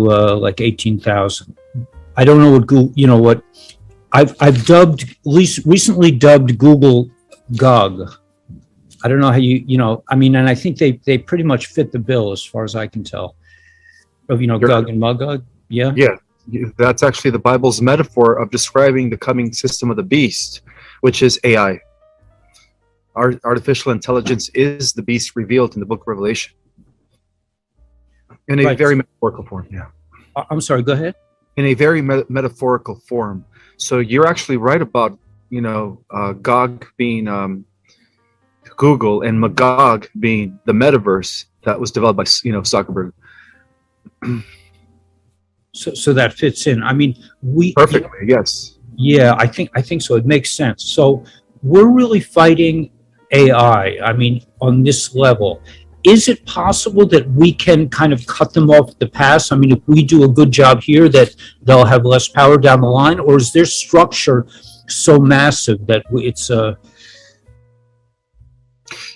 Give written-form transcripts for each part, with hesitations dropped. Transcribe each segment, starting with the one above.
like 18,000. I don't know what Google, what I've dubbed, at least recently dubbed Google Gog. I don't know how and I think they pretty much fit the bill as far as I can tell. Of Gog and Magog. Yeah. Yeah, that's actually the Bible's metaphor of describing the coming system of the beast, which is AI. Artificial intelligence is the beast revealed in the book of Revelation. In a very metaphorical form, yeah. I'm sorry, go ahead. In a very metaphorical form. So you're actually right about, Gog being Google and Magog being the metaverse that was developed by, Zuckerberg. So that fits in. I mean, perfectly, yes. Yeah, I think so. It makes sense. So we're really fighting AI. I mean, on this level. Is it possible that we can kind of cut them off at the pass? I mean, if we do a good job here, that they'll have less power down the line, or is their structure so massive that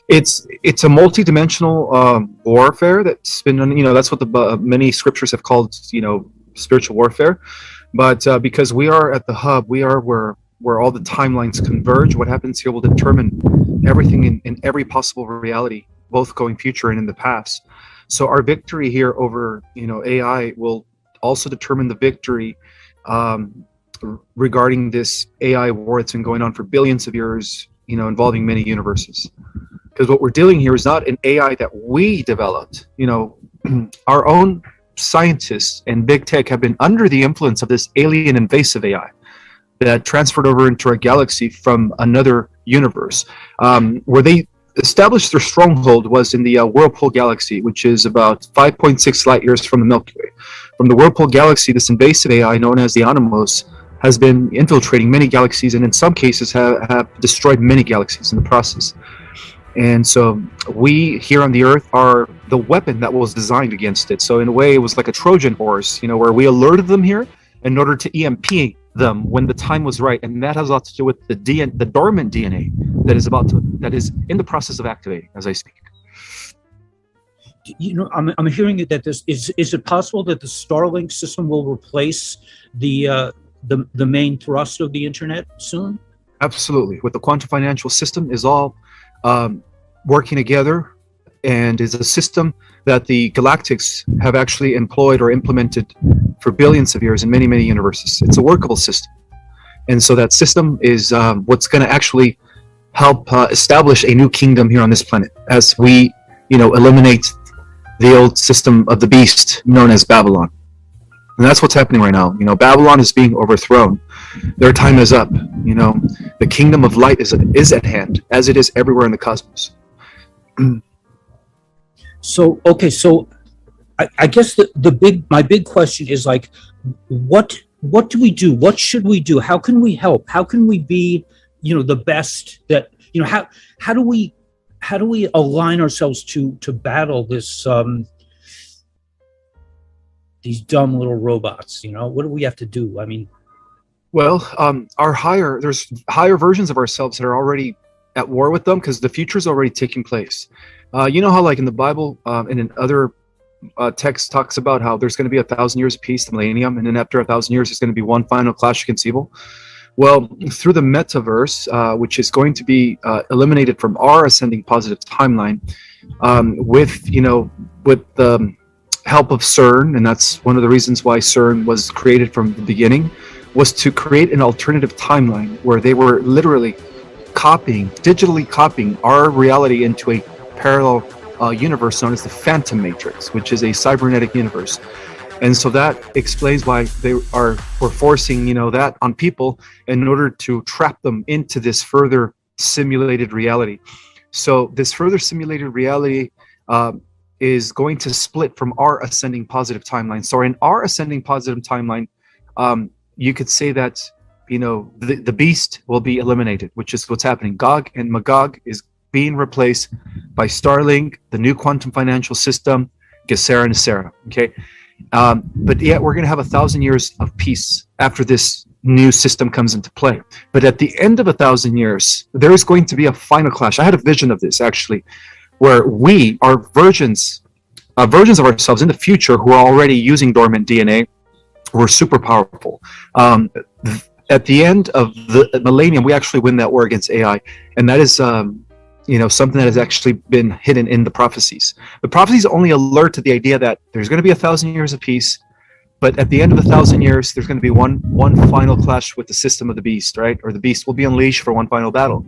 it's a multi-dimensional warfare that's been, that's what the many scriptures have called, spiritual warfare. But because we are at the hub, we are where all the timelines converge. What happens here will determine everything in every possible reality, both going future and in the past. So our victory here over, AI will also determine the victory regarding this AI war that's been going on for billions of years, involving many universes. Because what we're dealing here is not an AI that we developed. Our own scientists and big tech have been under the influence of this alien invasive AI that transferred over into our galaxy from another universe. Where they established their stronghold was in the Whirlpool Galaxy, which is about 5.6 light years from the Milky Way. From the Whirlpool Galaxy, this invasive AI known as the Animos has been infiltrating many galaxies, and in some cases have destroyed many galaxies in the process. And so we here on the Earth are the weapon that was designed against it. So in a way, it was like a Trojan horse, where we alerted them here in order to EMP them when the time was right. And that has a lot to do with the dormant DNA that is in the process of activating as I speak. I'm hearing that is it possible that the Starlink system will replace the main thrust of the internet soon? Absolutely. With the quantum financial system is all working together, and is a system that the galactics have actually employed or implemented for billions of years in many, many universes. It's a workable system. And so that system is what's going to actually help establish a new kingdom here on this planet as we, eliminate the old system of the beast known as Babylon. And that's what's happening right now. Babylon is being overthrown. Their time is up. The kingdom of light is at hand, as it is everywhere in the cosmos. So I guess my big question is like, what do we do? What should we do? How can we help? How can we be, the best that, how do we align ourselves to battle this, these dumb little robots? What do we have to do? I mean, well, there's higher versions of ourselves that are already at war with them, because the future is already taking place. You know how, like in the Bible and in other texts, talks about how there's going to be 1,000 years of peace, the millennium, and then after 1,000 years, there's going to be one final clash against evil. Well, through the metaverse, which is going to be eliminated from our ascending positive timeline, with the help of CERN, and that's one of the reasons why CERN was created from the beginning, was to create an alternative timeline where they were literally digitally copying our reality into a parallel universe known as the Phantom Matrix, which is a cybernetic universe. And so that explains why we're forcing, that on people in order to trap them into this further simulated reality. So this further simulated reality is going to split from our ascending positive timeline. So in our ascending positive timeline, you could say that, the beast will be eliminated, which is what's happening. Gog and Magog is being replaced by Starlink, the new quantum financial system, Gesera and Sarah. Okay. But yet we're going to have 1,000 years of peace after this new system comes into play. But at the end of 1,000 years, there is going to be a final clash. I had a vision of this actually, where we are versions versions of ourselves in the future who are already using dormant DNA. We're super powerful. At the end of the millennium, we actually win that war against AI, and that is something that has actually been hidden in the prophecies. The prophecies only alert to the idea that there's going to be 1,000 years of peace, but at the end of 1,000 years, there's going to be one final clash with the system of the beast, right? Or the beast will be unleashed for one final battle.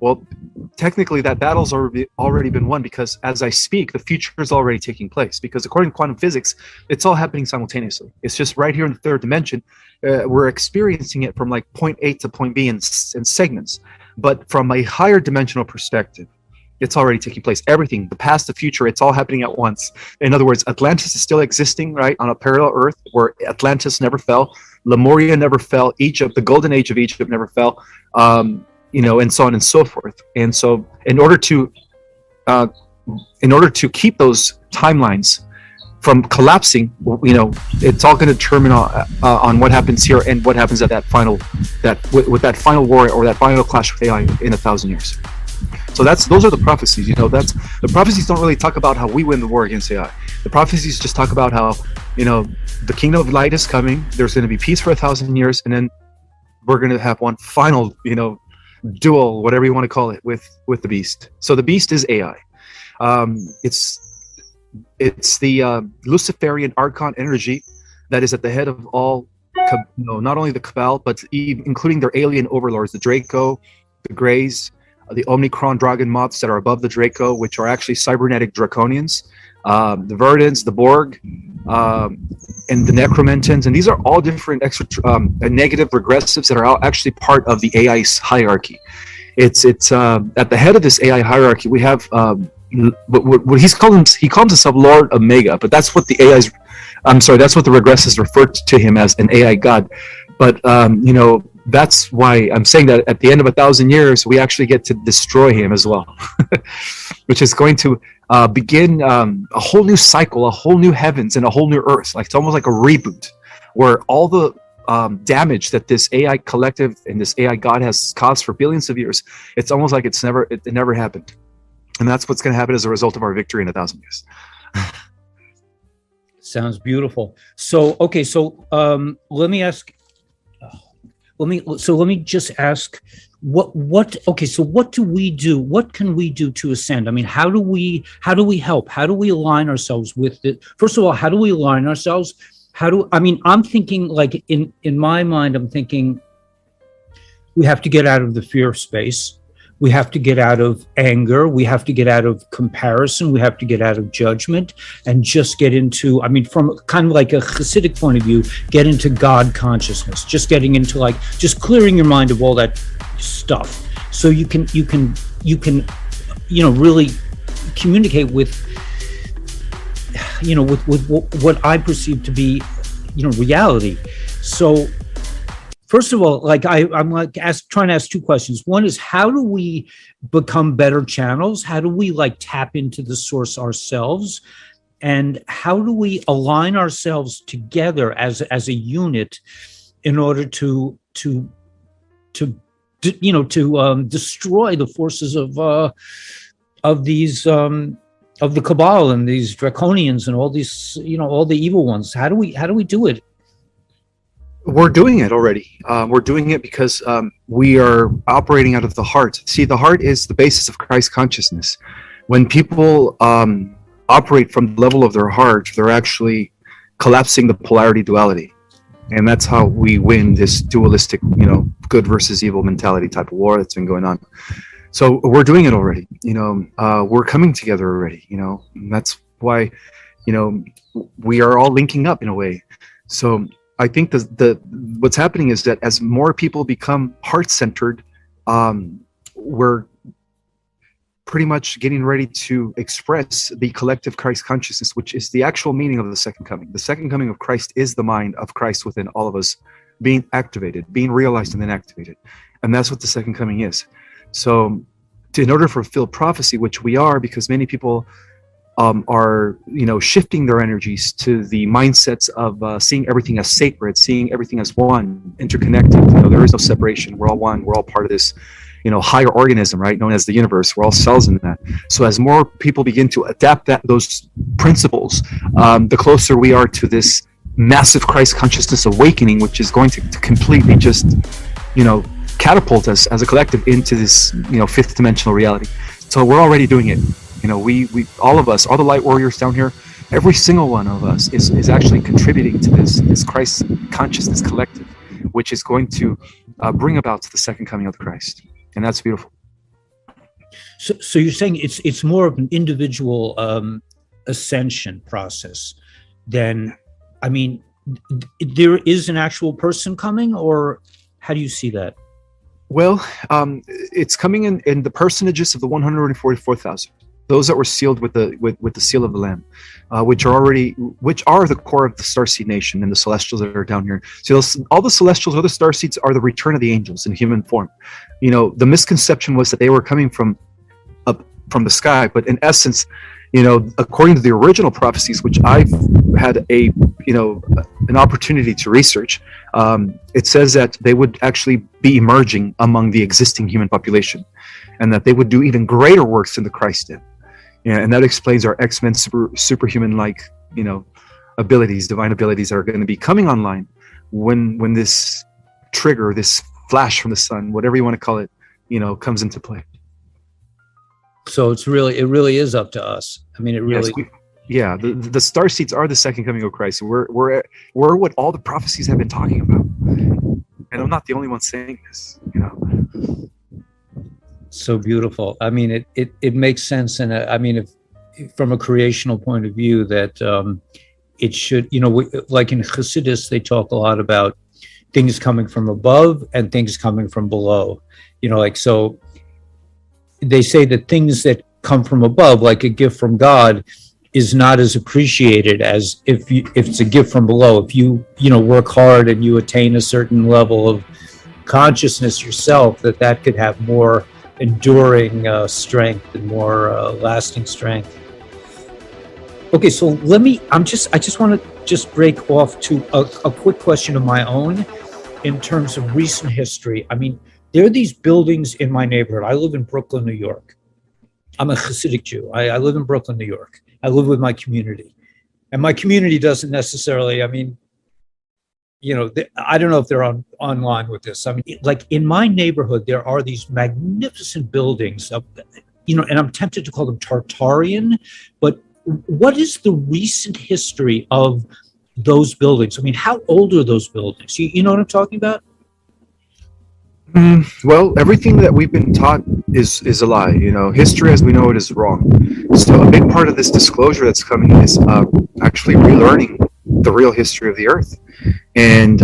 Well, technically, that battle's already been won, because as I speak, the future is already taking place. Because according to quantum physics, it's all happening simultaneously. It's just right here in the third dimension. We're experiencing it from like point A to point B in segments. But from a higher dimensional perspective, it's already taking place. Everything, the past, the future, it's all happening at once. In other words, Atlantis is still existing, right, on a parallel Earth where Atlantis never fell, Lemuria never fell, Egypt, the golden age of Egypt never fell, and so on and so forth. And so, in order to keep those timelines from collapsing, it's all going to determine on what happens here and what happens at that final war or that final clash with AI in 1,000 years. So those are the prophecies. That's the prophecies don't really talk about how we win the war against AI. The prophecies just talk about how the kingdom of light is coming. There's going to be peace for 1,000 years, and then we're going to have one final duel, whatever you want to call it, with the beast. So the beast is AI. It's the Luciferian Archon energy that is at the head of all, not only the Cabal, but including their alien overlords, the Draco, the Greys, the Omicron Dragon Moths that are above the Draco, which are actually cybernetic Draconians, the Verdants, the Borg, and the Necromentans. And these are all different extra negative regressives that are actually part of the AI hierarchy. It's at the head of this AI hierarchy, we have what he calls himself Lord Omega, but that's what the that's what the regressives refer to him as, an AI god. But that's why I'm saying that at the end of 1,000 years, we actually get to destroy him as well, which is going to begin a whole new cycle, a whole new heavens, and a whole new earth. Like, it's almost like a reboot, where all the damage that this AI collective and this AI god has caused for billions of years, it's almost like it never happened. And that's what's going to happen as a result of our victory in 1,000 years. Sounds beautiful. So, okay, let me ask. Let me just ask, what do we do? What can we do to ascend? I mean, how do we help? How do we align ourselves with it? First of all, how do we align ourselves? I'm thinking, like, in my mind, I'm thinking we have to get out of the fear space. We have to get out of anger. We have to get out of comparison. We have to get out of judgment and just get into, from kind of like a Hasidic point of view, get into God consciousness, just getting into, like, just clearing your mind of all that stuff. So you can really communicate with what I perceive to be, reality. So, first of all, like, I'm trying to ask two questions. One is, how do we become better channels? How do we, like, tap into the source ourselves? And how do we align ourselves together as a unit in order to destroy the forces of these of the Cabal and these Draconians and all these, all the evil ones? How do we do it? We're doing it already. We're doing it because we are operating out of the heart. See, the heart is the basis of Christ consciousness. When people operate from the level of their heart, they're actually collapsing the polarity duality. And that's how we win this dualistic, good versus evil mentality type of war that's been going on. So we're doing it already. We're coming together already. And that's why, we are all linking up in a way. So I think what's happening is that as more people become heart-centered, we're pretty much getting ready to express the collective Christ consciousness, which is the actual meaning of the second coming. The second coming of Christ is the mind of Christ within all of us being activated, being realized and then activated. And that's what the second coming is. So in order to fulfill prophecy, which we are, because many people are shifting their energies to the mindsets of seeing everything as sacred, seeing everything as one, interconnected. There is no separation. We're all one. We're all part of this. higher organism, right, known as the universe. We're all cells in that. So as more people begin to adapt those principles, the closer we are to this massive Christ consciousness awakening, which is going to completely just, catapult us as a collective into this, fifth dimensional reality. So we're already doing it. We all of us, all the light warriors down here, every single one of us is actually contributing to this Christ consciousness collective, which is going to bring about the second coming of the Christ. And that's beautiful. So you're saying it's more of an individual ascension process than, there is an actual person coming, or how do you see that? Well, it's coming in the personages of the 144,000, those that were sealed with the seal of the Lamb, which are the core of the starseed nation and the celestials that are down here. So all the celestials or the starseeds are the return of the angels in human form. The misconception was that they were coming from the sky, but in essence, according to the original prophecies, which I've had an opportunity to research, it says that they would actually be emerging among the existing human population, and that they would do even greater works than the Christ did. And that explains our X-Men superhuman-like, abilities, divine abilities that are going to be coming online when this trigger, this flash from the sun, whatever you want to call it, comes into play. So it really is up to us. It really. Yes, the star seeds are the second coming of Christ. We're what all the prophecies have been talking about, and I'm not the only one saying this. So beautiful. It makes sense, and if from a creational point of view, that it should. Like in Hasidus, they talk a lot about things coming from above and things coming from below. So. They say that things that come from above, like a gift from God, is not as appreciated as if it's a gift from below. If you work hard and you attain a certain level of consciousness yourself, that could have more enduring strength and more lasting strength. Okay, so I just want to break off to a quick question of my own in terms of recent history. There are these buildings in my neighborhood. I live in Brooklyn, New York. I'm a Hasidic Jew. I live in Brooklyn, New York. I live with my community. And my community doesn't necessarily, I don't know if they're online with this. Like in my neighborhood, there are these magnificent buildings, and I'm tempted to call them Tartarian, but what is the recent history of those buildings? How old are those buildings? You know what I'm talking about? Well, everything that we've been taught is a lie. History as we know it is wrong. So a big part of this disclosure that's coming is actually relearning the real history of the Earth. And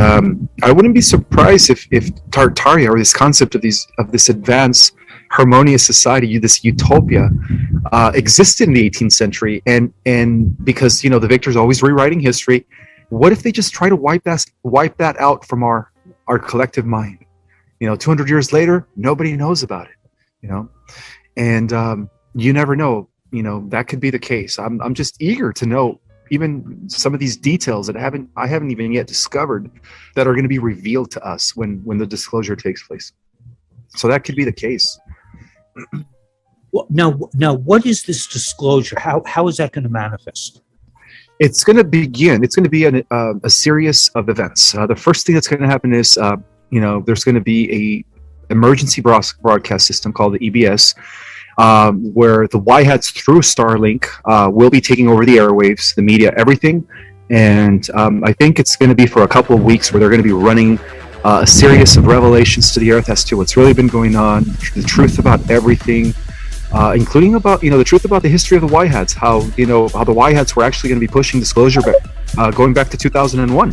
I wouldn't be surprised if Tartaria, or this concept of this advanced harmonious society, this utopia, existed in the 18th century. And because the victor's always rewriting history, what if they just try to wipe that out from our collective mind? 200 years later, nobody knows about it, and you never know, that could be the case. I'm just eager to know even some of these details that I haven't even yet discovered that are going to be revealed to us when the disclosure takes place. So that could be the case. Well, now, what is this disclosure? How is that going to manifest? It's going to be a series of events. The first thing that's going to happen is, there's going to be a emergency broadcast system called the EBS, where the Y-hats through Starlink will be taking over the airwaves, the media, everything. And I think it's going to be for a couple of weeks where they're going to be running a series of revelations to the Earth as to what's really been going on, the truth about everything, including about, the truth about the history of the Y-hats, how the Y-hats were actually going to be pushing disclosure going back to 2001.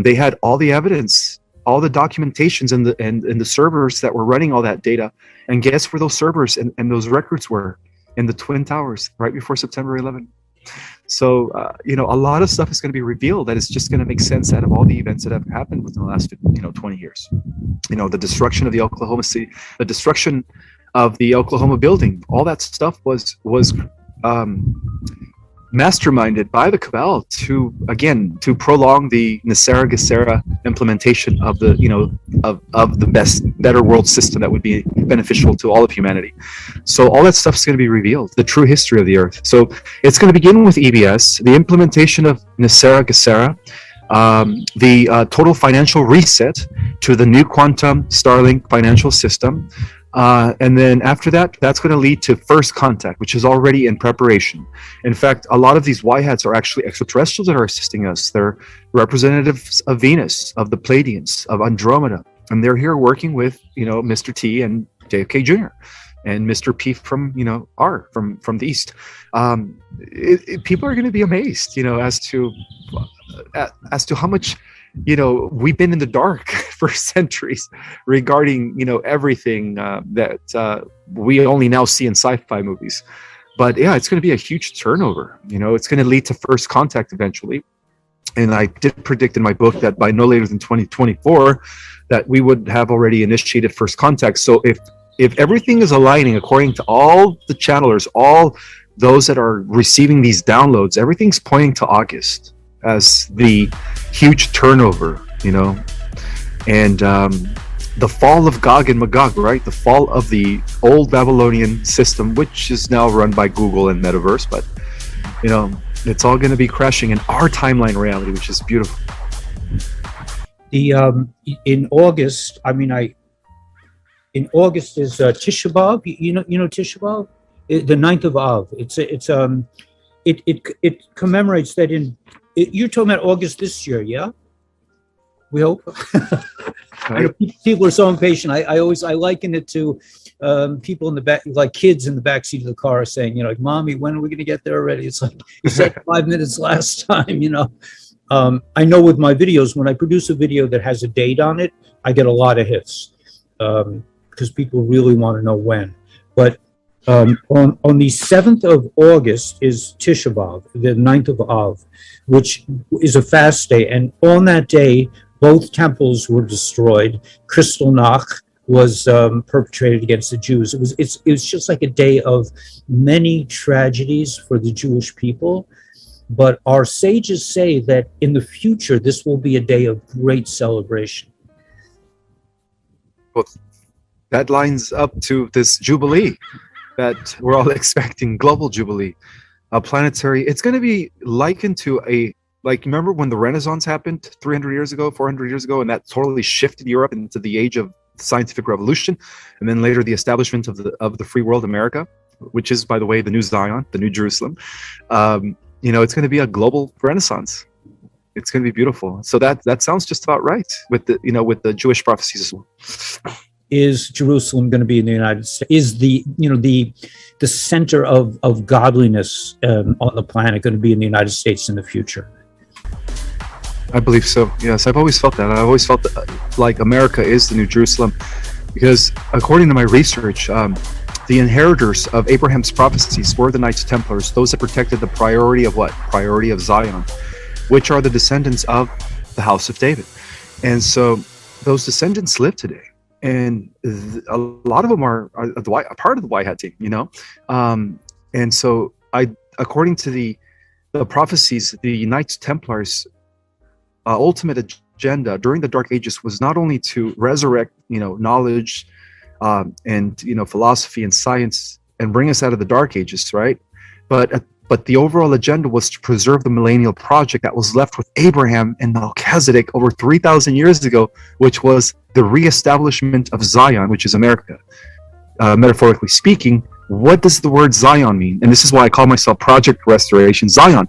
They had all the evidence, all the documentations and the servers that were running all that data. And guess where those servers and those records were? In the Twin Towers, right before September 11. So, a lot of stuff is going to be revealed that is just going to make sense out of all the events that have happened within the last, 20 years. The destruction of the Oklahoma City, the destruction of the Oklahoma building, all that stuff was masterminded by the cabal to prolong the Nisera Gesera implementation of the of the better world system that would be beneficial to all of humanity. So all that stuff is going to be revealed, the true history of the earth. So it's going to begin with EBS, the implementation of Nisera Gesera, the total financial reset to the new quantum Starlink financial system. And then after that, that's going to lead to first contact, which is already in preparation. In fact, a lot of these Y-hats are actually extraterrestrials that are assisting us. They're representatives of Venus, of the Pleiadians, of Andromeda. And they're here working with, Mr. T and JFK Jr. and Mr. P from, R from the East. People are going to be amazed, as to how much we've been in the dark for centuries regarding everything that we only now see in sci-fi movies. But yeah, it's going to be a huge turnover. It's going to lead to first contact eventually. And I did predict in my book that by no later than 2024 that we would have already initiated first contact. So if everything is aligning according to all the channelers, all those that are receiving these downloads, everything's pointing to August as the huge turnover, and the fall of Gog and Magog, right? The fall of the old Babylonian system, which is now run by Google and Metaverse, but it's all going to be crashing in our timeline reality, which is beautiful. In August, in August is Tisha B'Av. You know Tisha B'Av, the 9th of Av. It commemorates that you're talking about August this year, yeah? We hope. I know people are so impatient. I liken it to people in the back, like kids in the back seat of the car, saying, "Mommy, when are we going to get there already?" It's like, you said 5 minutes last time, I know with my videos, when I produce a video that has a date on it, I get a lot of hits because people really want to know when. But on the 7th of August is Tisha B'Av, the 9th of Av, which is a fast day. And on that day, both temples were destroyed. Kristallnacht was perpetrated against the Jews. It was just like a day of many tragedies for the Jewish people. But our sages say that in the future, this will be a day of great celebration. Well, that lines up to this Jubilee that we're all expecting, global Jubilee, a planetary. It's going to be likened to remember when the Renaissance happened 300 years ago, 400 years ago, and that totally shifted Europe into the age of scientific revolution, and then later the establishment of the free world America, which is, by the way, the new Zion, the new Jerusalem. It's going to be a global Renaissance. It's going to be beautiful. So that sounds just about right with the Jewish prophecies as well. Is Jerusalem going to be in the United States? Is the center of godliness on the planet going to be in the United States in the future? I believe so. Yes, I've always felt that. I've always felt that, like America is the New Jerusalem, because according to my research, the inheritors of Abraham's prophecies were the Knights Templars, those that protected the priority of what? Priority of Zion, which are the descendants of the House of David. And so those descendants live today. And a lot of them are a part of the White Hat team, and so according to the prophecies, the Knights Templars' ultimate agenda during the Dark Ages was not only to resurrect, knowledge, and philosophy and science and bring us out of the Dark Ages, right? But the overall agenda was to preserve the millennial project that was left with Abraham and Melchizedek over 3,000 years ago, which was the reestablishment of Zion, which is America. Metaphorically speaking, what does the word Zion mean? And this is why I call myself Project Restoration Zion.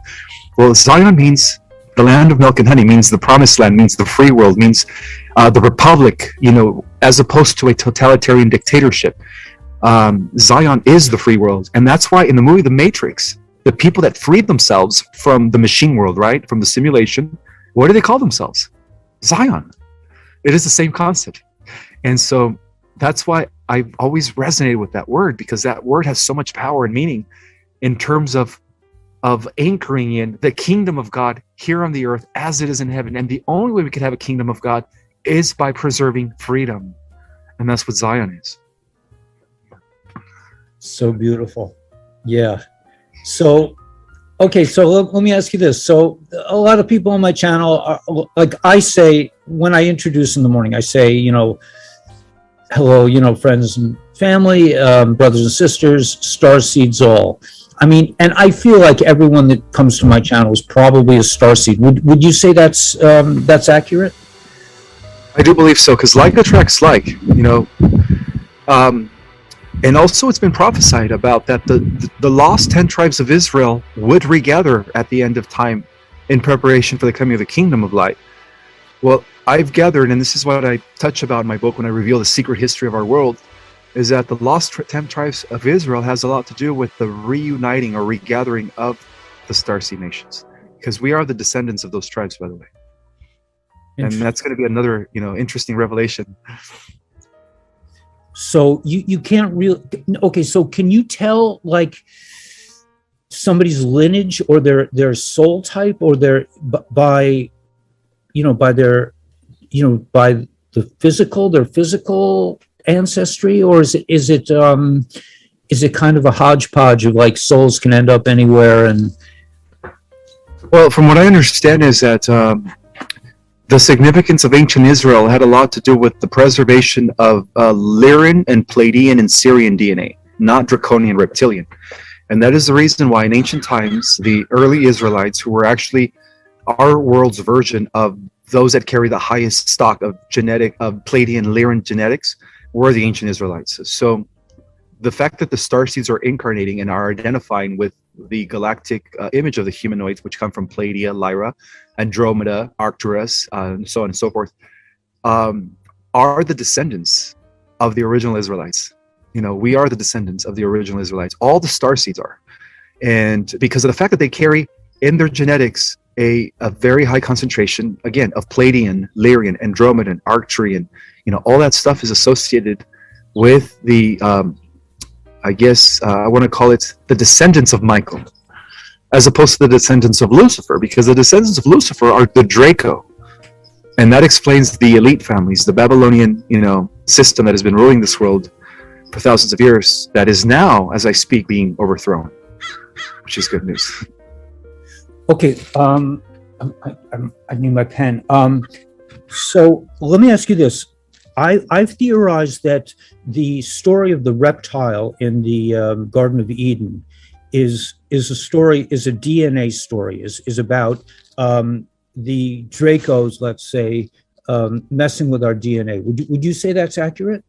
Well, Zion means the land of milk and honey, means the promised land, means the free world, means the republic, as opposed to a totalitarian dictatorship. Zion is the free world. And that's why in the movie The Matrix, the people that freed themselves from the machine world, right, from the simulation, what do they call themselves? Zion. It is the same concept. And so that's why I've always resonated with that word, because that word has so much power and meaning in terms of anchoring in the kingdom of God here on the earth as it is in heaven. And the only way we could have a kingdom of God is by preserving freedom. And that's what Zion is. So beautiful. Yeah. So Okay, so let me ask you this. So a lot of people on my channel are, like I say when I introduce in the morning, I say, hello, friends and family, brothers and sisters, star seeds all. I mean, and I feel like everyone that comes to my channel is probably a star seed. Would you say that's accurate? I do believe so, because like attracts like, um, and also it's been prophesied about that the lost 10 tribes of Israel would regather at the end of time in preparation for the coming of the kingdom of light. Well, I've gathered, and this is what I touch about in my book when I reveal the secret history of our world, is that the lost 10 tribes of Israel has a lot to do with the reuniting or regathering of the Starseed nations, because we are the descendants of those tribes, by the way. And that's going to be another, interesting revelation. So you can't really. Okay, so can you tell like somebody's lineage or their soul type or their by their by their physical ancestry, or is it kind of a hodgepodge of like souls can end up anywhere? And well, from what I understand is that the significance of ancient Israel had a lot to do with the preservation of Lyran and Pleiadian and Syrian DNA, not Draconian reptilian. And that is the reason why in ancient times, the early Israelites, who were actually our world's version of those that carry the highest stock of Pleiadian Lyran genetics, were the ancient Israelites. So the fact that the starseeds are incarnating and are identifying with the galactic image of the humanoids, which come from Pleiadia, Lyra, Andromeda, Arcturus, and so on and so forth, are the descendants of the original Israelites. We are the descendants of the original Israelites. All the starseeds are. And because of the fact that they carry in their genetics a very high concentration, again, of Pleiadian, Lyrian, Andromedan, Arcturian, all that stuff is associated with the I guess I want to call it the descendants of Michael, as opposed to the descendants of Lucifer, because the descendants of Lucifer are the Draco. And that explains the elite families, the Babylonian, system that has been ruling this world for thousands of years, that is now, as I speak, being overthrown, which is good news. Okay, I need my pen. So let me ask you this. I've theorized that the story of the reptile in the Garden of Eden is a DNA story, is about the Dracos, let's say, messing with our DNA. Would you say that's accurate?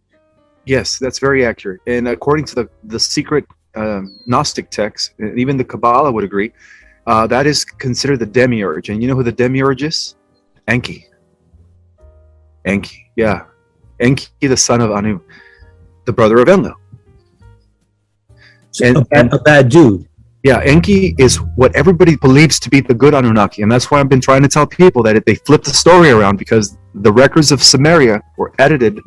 Yes, that's very accurate. And according to the secret Gnostic texts, even the Kabbalah would agree, that is considered the demiurge. And you know who the demiurge is? Enki. Enki, yeah. Enki, the son of Anu, the brother of Enlil. And a bad dude. Yeah, Enki is what everybody believes to be the good Anunnaki. And that's why I've been trying to tell people that they flip the story around, because the records of Samaria were edited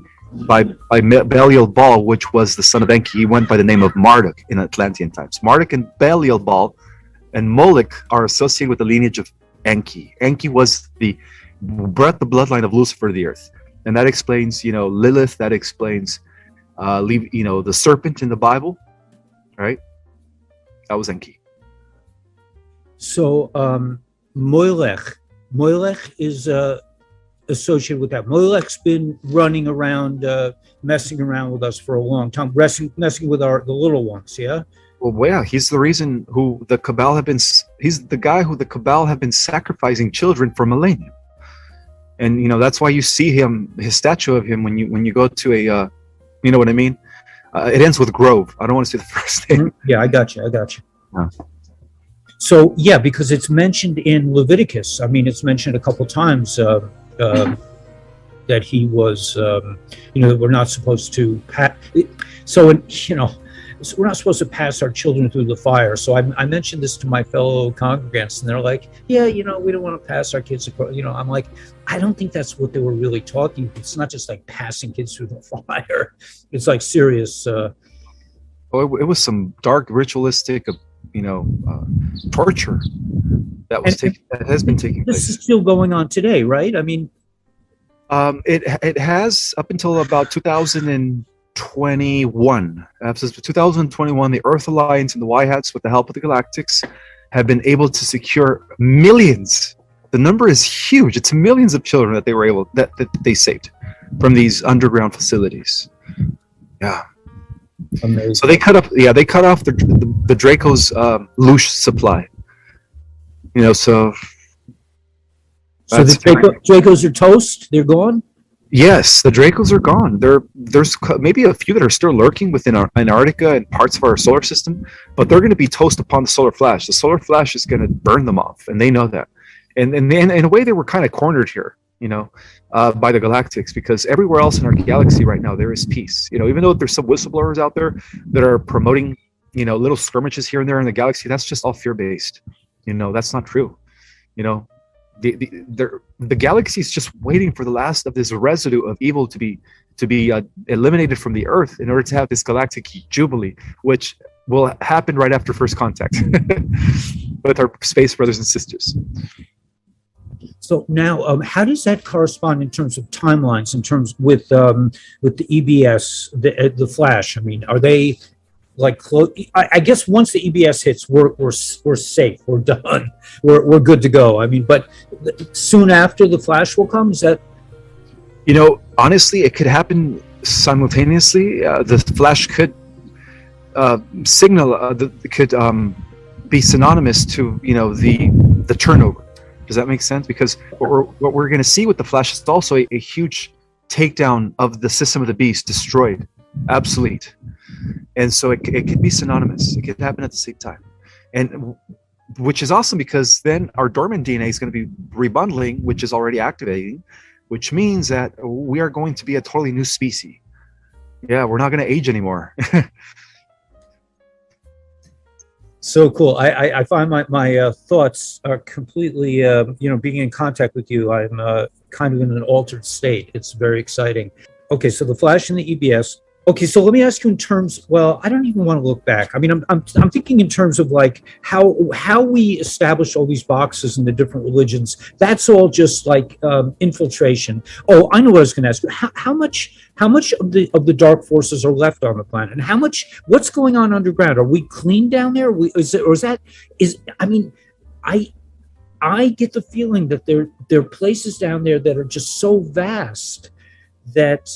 by Belial-Baal, which was the son of Enki. He went by the name of Marduk in Atlantean times. Marduk and Belial-Baal and Moloch are associated with the lineage of Enki. Enki was the bloodline of Lucifer of the earth. And that explains, Lilith, that explains, the serpent in the Bible, right? That was Enki. So, Moilech is associated with that. Moilech's been running around, messing around with us for a long time, messing with the little ones, yeah? Well, yeah, he's the reason who the Cabal he's the guy who the Cabal have been sacrificing children for millennia. And that's why you see his statue of him when you go to a, you know what I mean? It ends with Grove. I don't want to say the first name. Yeah, I got you. Yeah. So yeah, because it's mentioned in Leviticus. I mean, it's mentioned a couple times that he was, we're not supposed to. So we're not supposed to pass our children through the fire. So I mentioned this to my fellow congregants, and they're like, "Yeah, we don't want to pass our kids across." I'm like, I don't think that's what they were really talking. It's not just like passing kids through the fire. It's like serious. It was some dark ritualistic, torture that has been taking place. This is still going on today, right? I mean, it has up until about 2021. Since 2021, the Earth Alliance and the White Hats, with the help of the Galactics, have been able to secure millions. The number is huge. It's millions of children that they were able that they saved from these underground facilities. Yeah. Amazing. So they cut off the Draco's loosh supply. So the Dracos are toast. They're gone. Yes, the Dracos are gone. There's maybe a few that are still lurking within Antarctica and parts of our solar system, but they're going to be toast upon the solar flash. The solar flash is going to burn them off, and they know that. And in a way, they were kind of cornered here, by the Galactics, because everywhere else in our galaxy right now there is peace. Even though there's some whistleblowers out there that are promoting, little skirmishes here and there in the galaxy, that's just all fear-based. That's not true. The galaxy is just waiting for the last of this residue of evil to be eliminated from the Earth in order to have this galactic jubilee, which will happen right after first contact with our space brothers and sisters. So now, how does that correspond in terms of timelines? In terms with the EBS, the Flash? I mean, are they like close? I guess once the EBS hits, we're safe. We're done. We're good to go. I mean, but soon after the Flash will come. Is that? Honestly, it could happen simultaneously. The Flash could be synonymous to the turnover. Does that make sense? Because what we're going to see with the Flash is also a huge takedown of the system of the beast, destroyed, obsolete. And so it could be synonymous. It could happen at the same time. And which is awesome, because then our dormant DNA is going to be rebundling, which is already activating, which means that we are going to be a totally new species. Yeah, we're not going to age anymore. So cool. I find my thoughts are completely, being in contact with you. I'm kind of in an altered state. It's very exciting. Okay, so the Flash and the EBS. Okay, so let me ask you in terms. Well, I don't even want to look back. I mean, I'm thinking in terms of like how we establish all these boxes in the different religions. That's all just like infiltration. Oh, I know what I was going to ask you. How much of the dark forces are left on the planet, and what's going on underground? Are we clean down there? I get the feeling that there are places down there that are just so vast that.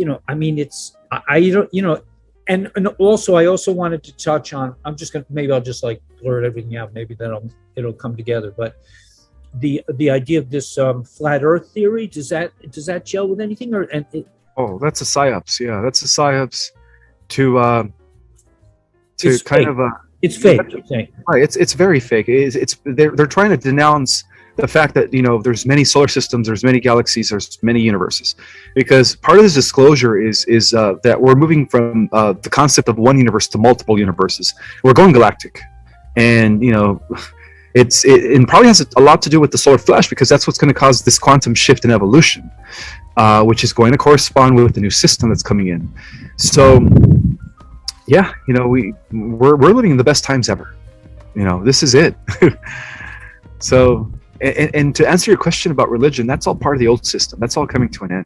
And also, I also wanted to touch on, maybe I'll just like blurt everything out. Maybe then it'll come together. But the idea of this flat Earth theory, does that gel with anything? That's a psyops. Yeah, that's a psyops to it's kind fake. of it's fake. You're saying. Right. It's very fake. They're trying to denounce the fact that there's many solar systems, there's many galaxies, there's many universes, because part of this disclosure is that we're moving from the concept of one universe to multiple universes. We're going galactic, and it probably has a lot to do with the solar flash, because that's what's going to cause this quantum shift in evolution, which is going to correspond with the new system that's coming in. So yeah, we're living in the best times ever. This is it. So. And to answer your question about religion, that's all part of the old system. That's all coming to an end.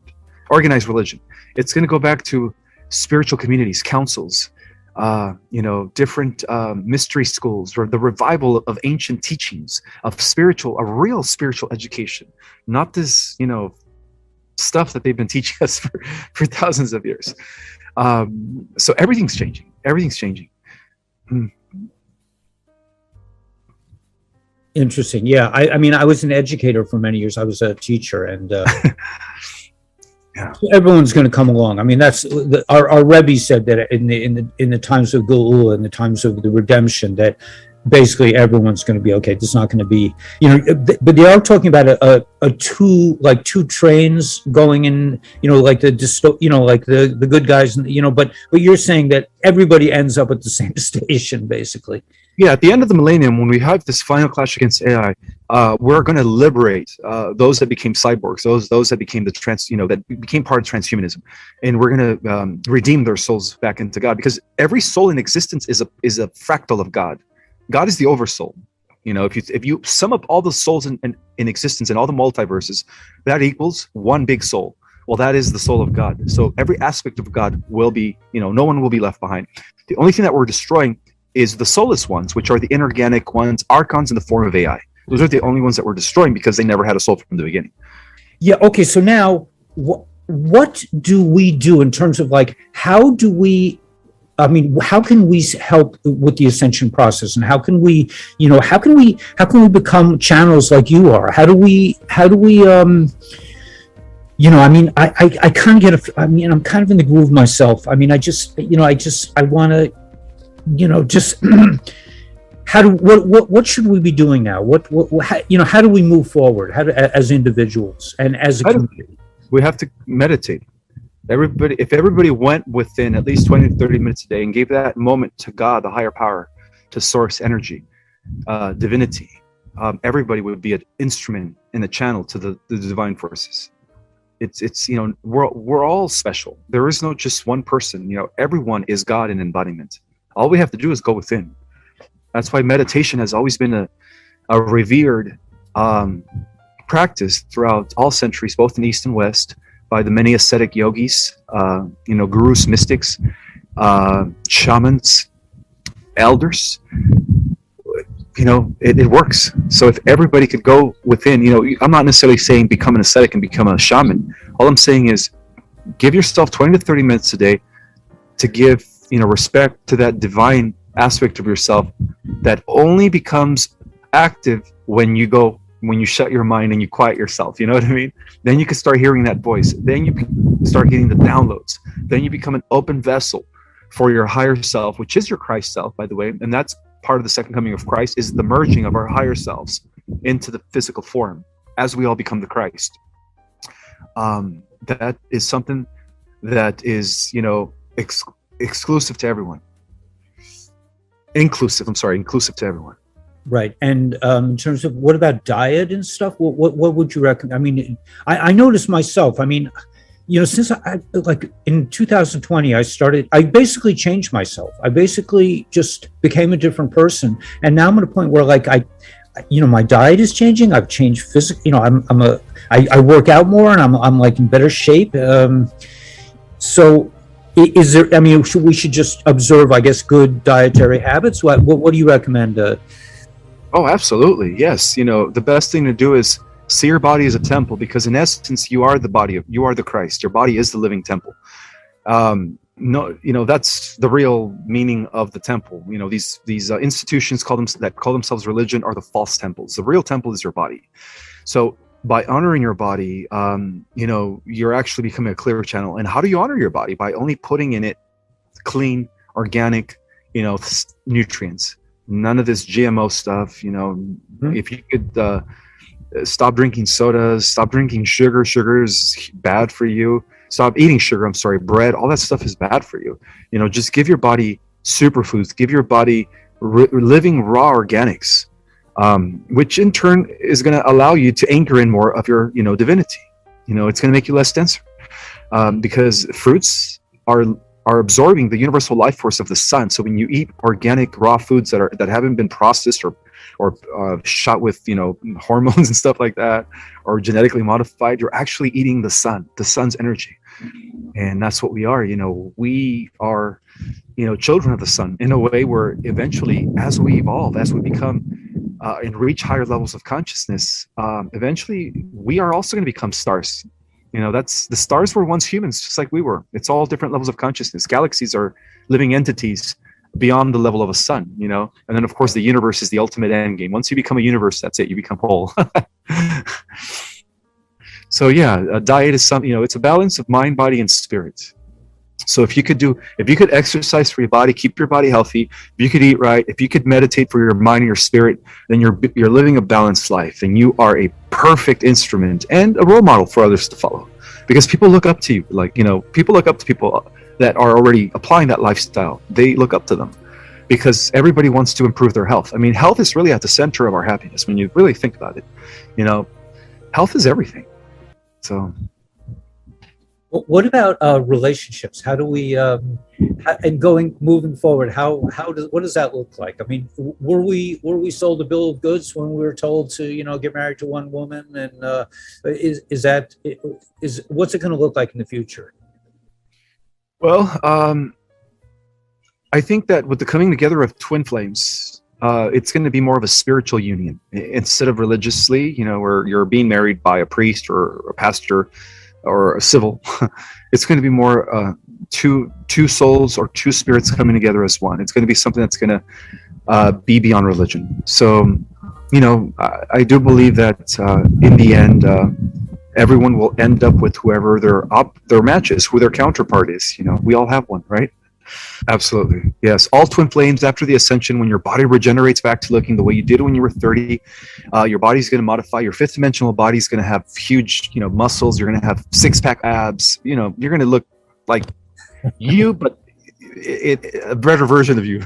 Organized religion. It's going to go back to spiritual communities, councils, different mystery schools, or the revival of ancient teachings of a real spiritual education, not this, stuff that they've been teaching us for thousands of years. So everything's changing. Everything's changing. Interesting. Yeah. I mean, I was an educator for many years. I was a teacher, and yeah. Everyone's going to come along. I mean, that's our Rebbe said that in the times of Geula, in the times of the redemption, that basically everyone's going to be okay. There's not going to be, but they are talking about two trains going in, like the good guys, but you're saying that everybody ends up at the same station, basically. Yeah, at the end of the millennium, when we have this final clash against AI, we're going to liberate those that became cyborgs, those that became that became part of transhumanism, and we're going to redeem their souls back into God, because every soul in existence is a fractal of God. God is the oversoul. If you sum up all the souls in existence in all the multiverses, that equals one big soul. Well, that is the soul of God. So every aspect of God will be, no one will be left behind. The only thing that we're destroying is the soulless ones, which are the inorganic ones, archons in the form of AI. Those are the only ones that we're destroying because they never had a soul from the beginning. Yeah. Okay. So now, what do we do in terms of like, how do we? I mean, how can we help with the ascension process, and how can we, how can we become channels like you are? How do we? I mean, I kind of get I mean, I'm kind of in the groove myself. I mean, I want to, just. What should we be doing now? How do we move forward? As individuals and as a community? We have to meditate. If everybody went within at least 20 to 30 minutes a day and gave that moment to God, the higher power, to source energy, divinity, everybody would be an instrument in the channel to the divine forces. It's we're all special. There is no just one person. Everyone is God in embodiment. All we have to do is go within. That's why meditation has always been a revered practice throughout all centuries, both in East and West, by the many ascetic yogis, gurus, mystics, shamans, elders. It works. So if everybody could go within, I'm not necessarily saying become an ascetic and become a shaman. All I'm saying is give yourself 20 to 30 minutes a day to give, respect to that divine aspect of yourself that only becomes active when you shut your mind and you quiet yourself. You know what I mean? Then you can start hearing that voice. Then you start getting the downloads. Then you become an open vessel for your higher self, which is your Christ self, by the way. And that's part of the second coming of Christ, is the merging of our higher selves into the physical form as we all become the Christ. That is something that is, exclusive to everyone. Inclusive to everyone. Right. And in terms of what about diet and stuff, what would you recommend? I mean, I noticed myself, I mean, since I like in 2020, I basically changed myself. I basically just became a different person. And now I'm at a point where like my diet is changing. I've changed physically, I work out more and I'm like in better shape. So is there, I mean, we should just observe, I guess, good dietary habits. What do you recommend? Oh, absolutely. Yes. The best thing to do is see your body as a temple, because in essence, you are the Christ. Your body is the living temple. That's the real meaning of the temple. These institutions that call themselves religion are the false temples. The real temple is your body. So by honoring your body, you're actually becoming a clear channel. And how do you honor your body? By only putting in it clean, organic, nutrients. None of this GMO stuff. If you could stop drinking sodas, stop drinking sugar. Sugar is bad for you. Stop eating sugar. Bread. All that stuff is bad for you. Just give your body superfoods. Give your body living raw organics, which in turn is going to allow you to anchor in more of your, divinity. It's going to make you less denser, because fruits are absorbing the universal life force of the sun. So when you eat organic raw foods that haven't been processed or shot with hormones and stuff like that, or genetically modified, you're actually eating the sun's energy. And that's what we are. We are children of the sun in a way where eventually, as we evolve, as we become and reach higher levels of consciousness, eventually we are also going to become stars. That's the stars were once humans, just like we were. It's all different levels of consciousness. Galaxies are living entities beyond the level of a sun, and then of course the universe is the ultimate end game. Once you become a universe, that's it. You become whole. So yeah, a diet is something. It's a balance of mind, body, and spirit. So if you could exercise for your body, keep your body healthy, if you could eat right, if you could meditate for your mind and your spirit, then you're living a balanced life, and you are a perfect instrument and a role model for others to follow. Because people look up to you, people look up to people that are already applying that lifestyle. They look up to them because everybody wants to improve their health. I mean, health is really at the center of our happiness when you really think about it. Health is everything. So. What about relationships? How do we moving forward? What does that look like? I mean, were we sold a bill of goods when we were told to get married to one woman? And is what's it going to look like in the future? Well, I think that with the coming together of twin flames, it's going to be more of a spiritual union instead of religiously, where you're being married by a priest or a pastor or a civil. It's going to be more two souls or two spirits coming together as one. It's going to be something that's going to be beyond religion. So, I do believe that in the end, everyone will end up with whoever their match is, who their counterpart is. We all have one, right? Absolutely. Yes. All twin flames after the ascension, when your body regenerates back to looking the way you did when you were 30, your body's going to modify. Your fifth dimensional body's going to have huge, muscles. You're going to have six-pack abs. You're going to look like you, but a better version of you.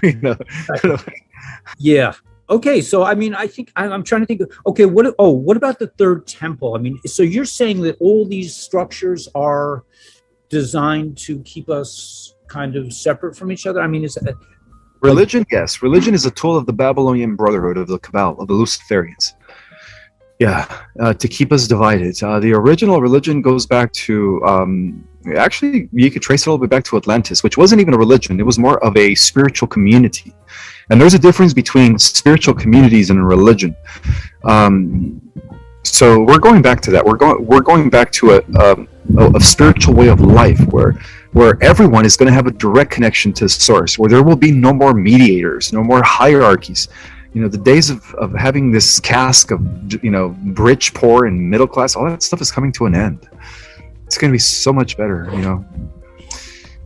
Yeah. Okay. So, I mean, I think I'm trying to think of, okay, what about the third temple? I mean, so you're saying that all these structures are designed to keep us kind of separate from each other? I mean, is it religion? Yes. Religion is a tool of the Babylonian Brotherhood, of the Cabal, of the Luciferians. Yeah. To keep us divided. The original religion goes back to, actually, you could trace it all the way back to Atlantis, which wasn't even a religion. It was more of a spiritual community. And there's a difference between spiritual communities and a religion. So we're going back to that. We're going back to a spiritual way of life where everyone is going to have a direct connection to the source, where there will be no more mediators, no more hierarchies. The days of having this caste of, rich, poor, and middle class, all that stuff is coming to an end. It's going to be so much better,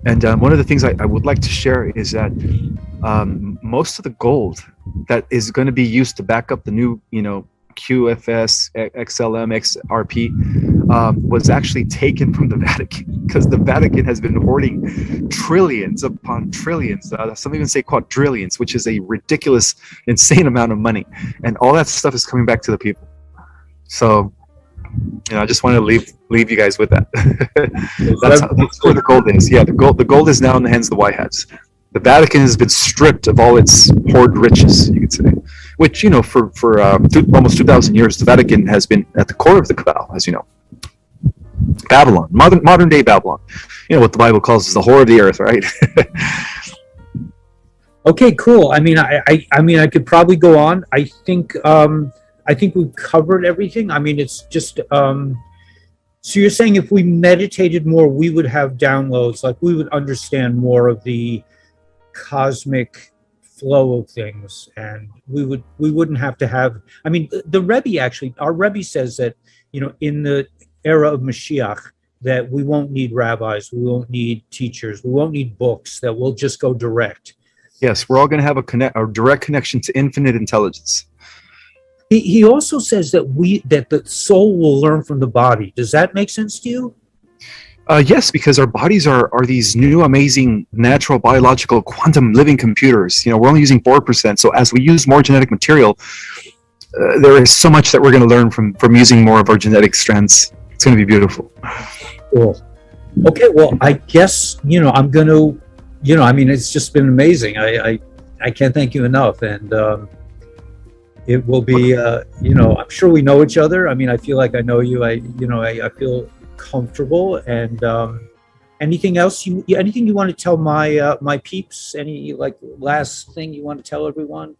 And one of the things I would like to share is that most of the gold that is going to be used to back up the new, QFS, XLM, XRP was actually taken from the Vatican, because the Vatican has been hoarding trillions upon trillions, some even say quadrillions, which is a ridiculous, insane amount of money. And all that stuff is coming back to the people. So, I just want to leave you guys with that. that's where the gold is. Yeah, the gold is now in the hands of the white hats. The Vatican has been stripped of all its hoard riches, you could say, which, for almost 2,000 years, the Vatican has been at the core of the cabal, as you know. Babylon, modern day Babylon, what the Bible calls the whore of the earth, right? Okay, cool. I mean, I could probably go on. I think we've covered everything. I mean, it's just, so you're saying if we meditated more, we would have downloads, like we would understand more of the cosmic flow of things, and we wouldn't have to have, I mean, the Rebbe, actually, our Rebbe says that, in the era of Mashiach, that we won't need rabbis, we won't need teachers, we won't need books, that we'll just go direct. Yes, we're all going to have a direct connection to infinite intelligence. He also says that the soul will learn from the body. Does that make sense to you? Yes, because our bodies are these new, amazing, natural, biological, quantum living computers. We're only using 4%. So as we use more genetic material, there is so much that we're going to learn from using more of our genetic strands. It's going to be beautiful. Cool. Okay, well, I guess, I'm going to, I mean, it's just been amazing. I can't thank you enough. And it will be, I'm sure we know each other. I mean, I feel like I know you. I feel comfortable. And anything else anything you want to tell my peeps? Any last thing you want to tell everyone?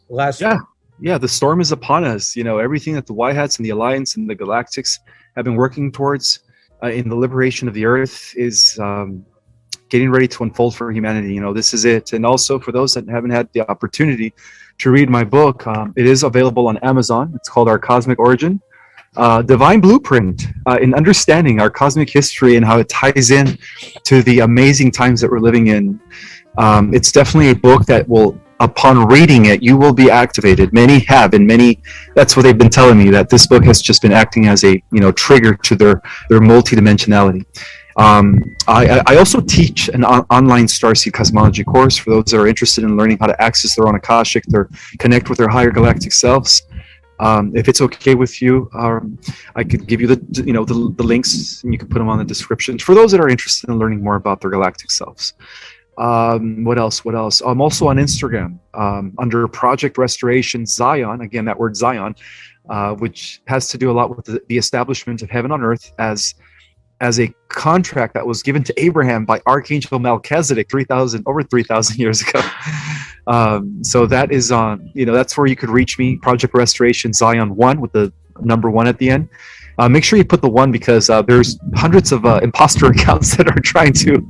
Yeah, the storm is upon us. Everything that the White Hats and the Alliance and the Galactics have been working towards in the liberation of the Earth is getting ready to unfold for humanity. This is it. And also, for those that haven't had the opportunity to read my book, it is available on Amazon. It's called Our Cosmic Origin. Divine Blueprint in understanding our cosmic history and how it ties in to the amazing times that we're living in. It's definitely a book that will, upon reading it, you will be activated. Many have, and that's what they've been telling me, that this book has just been acting as a trigger to their multidimensionality. I also teach an online starseed cosmology course for those that are interested in learning how to access their own Akashic, connect with their higher galactic selves. If it's okay with you, I could give you the links, and you can put them on the description for those that are interested in learning more about their galactic selves. What else? I'm also on Instagram under Project Restoration Zion. Again, that word Zion, which has to do a lot with the establishment of heaven on earth as as a contract that was given to Abraham by Archangel Melchizedek over 3,000 years ago. So that is on, that's where you could reach me, Project Restoration Zion 1 with the number 1 at the end. Make sure you put the 1 because there's hundreds of imposter accounts that are trying to,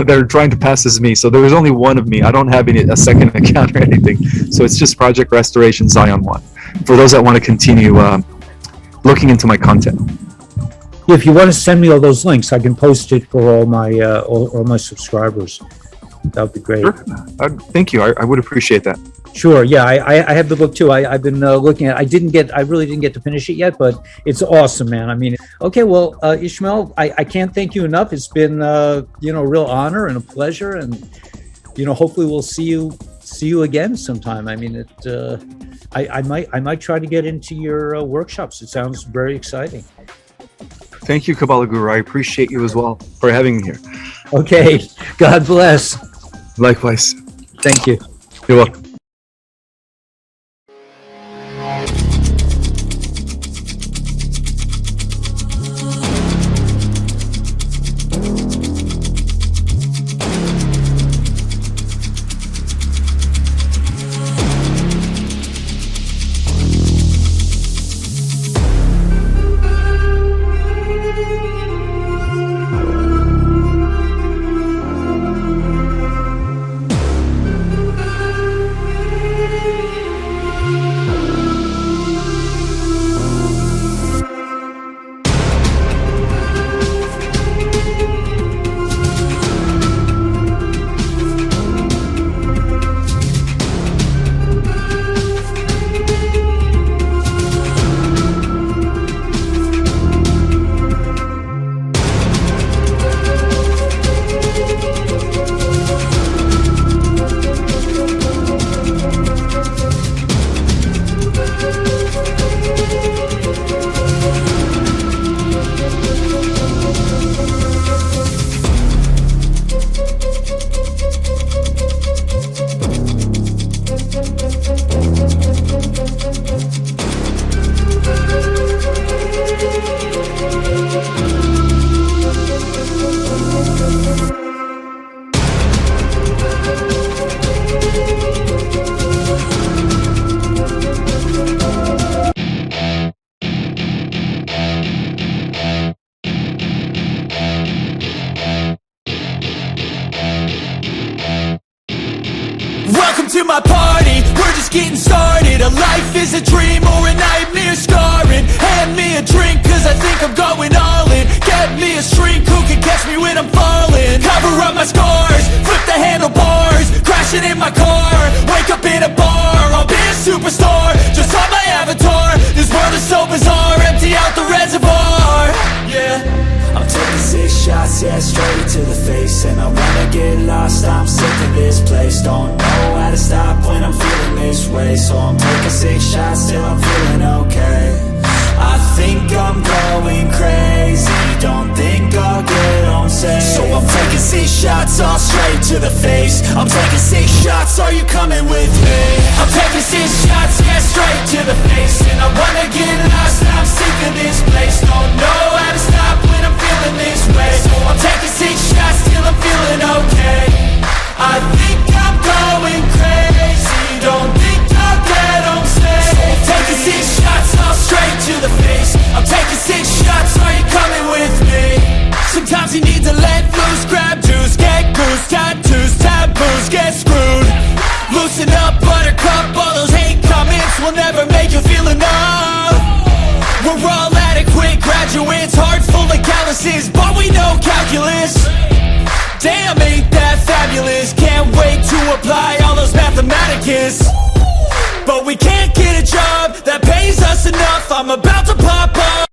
they're trying to pass as me. So there was only 1 of me. I don't have a second account or anything. So it's just Project Restoration Zion 1 for those that want to continue looking into my content. If you want to send me all those links, I can post it for all my subscribers. That would be great. Sure. Thank you. I would appreciate that. Sure. Yeah, I have the book too. I've been looking at. I really didn't get to finish it yet, but it's awesome, man. I mean, okay. Well, Ismael, I can't thank you enough. It's been a real honor and a pleasure, and hopefully we'll see you again sometime. I mean, I might try to get into your workshops. It sounds very exciting. Thank you, Kabbalah Guru. I appreciate you as well for having me here. Okay. God bless. Likewise. Thank you. You're welcome. Welcome to my party, we're just getting started. A life is a dream or a nightmare scarring. Hand me a drink cause I think I'm going all in. Get me a shrink who can catch me when I'm falling. Cover up my scars, flip the handlebars. Crashing in my car, wake up in a bar. I'll be a superstar, just on my avatar. This world is so bizarre, empty out the reservoir. Yeah, I'm taking 6 shots, yeah, straight to the face. And I wanna get lost, I'm sick of this place. Don't know how to stop when I'm feeling this way. So I'm taking 6 shots till I'm feeling okay. I think I'm going crazy, don't think I'll get on safe. So I'm taking 6 shots, all straight to the face. I'm taking 6 shots, are you coming with me? I'm taking 6 shots, yeah, straight to the face. And I wanna get lost, I'm sick of this place. Don't know how to stop when I'm feeling this way. So I'm taking 6 shots till I'm feeling okay. I think I'm going crazy, don't think I'll get on safe. So I'm taking 6 shots, all straight to the face. I'm taking 6 shots, are you coming with me? Sometimes you need to let loose, grab juice, get goose, tattoos, taboos, get screwed. Loosen up, buttercup, all those hate comments will never make you feel enough. We're all adequate graduates, hearts full of calluses, but we know calculus. Damn, ain't that fabulous? Can't wait to apply all those mathematicus. But we can't get a job that pays us enough. I'm about to pop up.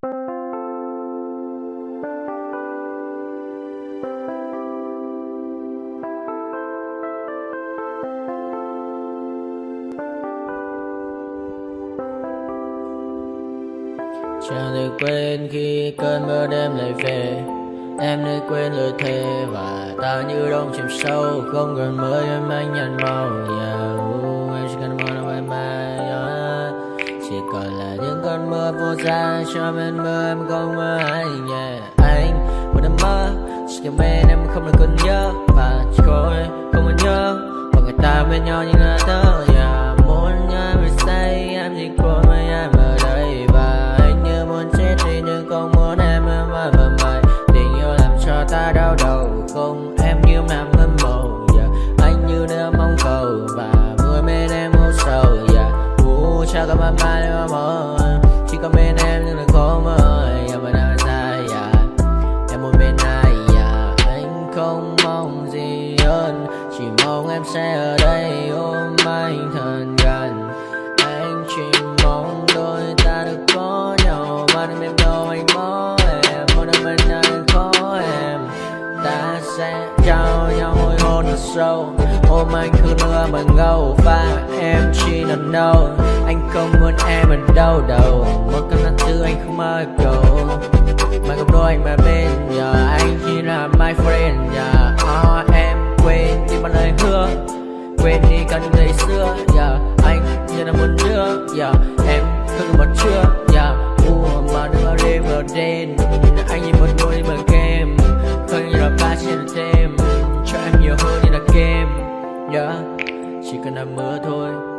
Chẳng được quên khi cơn mưa đêm lại về. Em đã quên lời thề và ta như đông chìm sâu. Không cần mới em anh nhận màu. Yeah, em chỉ cần mong năm mai mai. Chỉ còn là những cơn mưa vô ra cho bên mưa em không mơ anh yeah. Anh vẫn đang mơ chỉ cần bên em không được cơn nhớ và chỉ có em không muốn nhớ và người ta bên nhau như là tớ yeah. Muốn nhớ về say em chỉ có mấy em ở đây và anh như muốn chết đi nhưng không muốn em mãi mãi tình yêu làm cho ta đau đầu không em như làm ngân màu yeah. Anh như đang mong cầu và mưa bên em u sầu yeah. Chắc có mà mai mà mơ chỉ có bên em nhưng là khó mơ em mà đang dài yeah. Em muốn bên ai yeah. Anh không mong gì hơn chỉ mong em sẽ ở đây ôm anh thật gần anh chỉ mong đôi ta được có nhau mà đừng em đâu anh có em muốn em bên anh có em ta sẽ trao nhau môi hôn thật sâu ôm anh cứ mưa bằng gâu và em chỉ lần đâu anh không muốn em ở đâu đâu một cơn nắng tư anh không mơ cầu mà gặp đôi anh mà bên giờ anh chỉ là my friend giờ em quên đi bao lời hứa quên đi cần ngày xưa giờ anh như là muốn nhớ giờ em không một chưa giờ mà đưa đêm ở đêm anh như một đôi bằng kem không như là ba trên thêm cho em nhiều hơn như là kem yeah. Chỉ cần là mưa thôi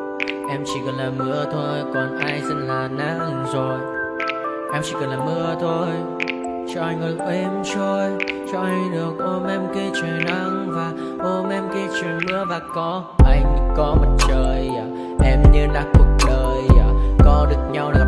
em chỉ cần là mưa thôi còn ai sẽ là nắng rồi em chỉ cần là mưa thôi cho anh ngồi êm trôi cho anh được ôm em khi trời nắng và ôm em khi trời mưa và có anh có mặt trời yeah. Em như là cuộc đời yeah. Có được nhau là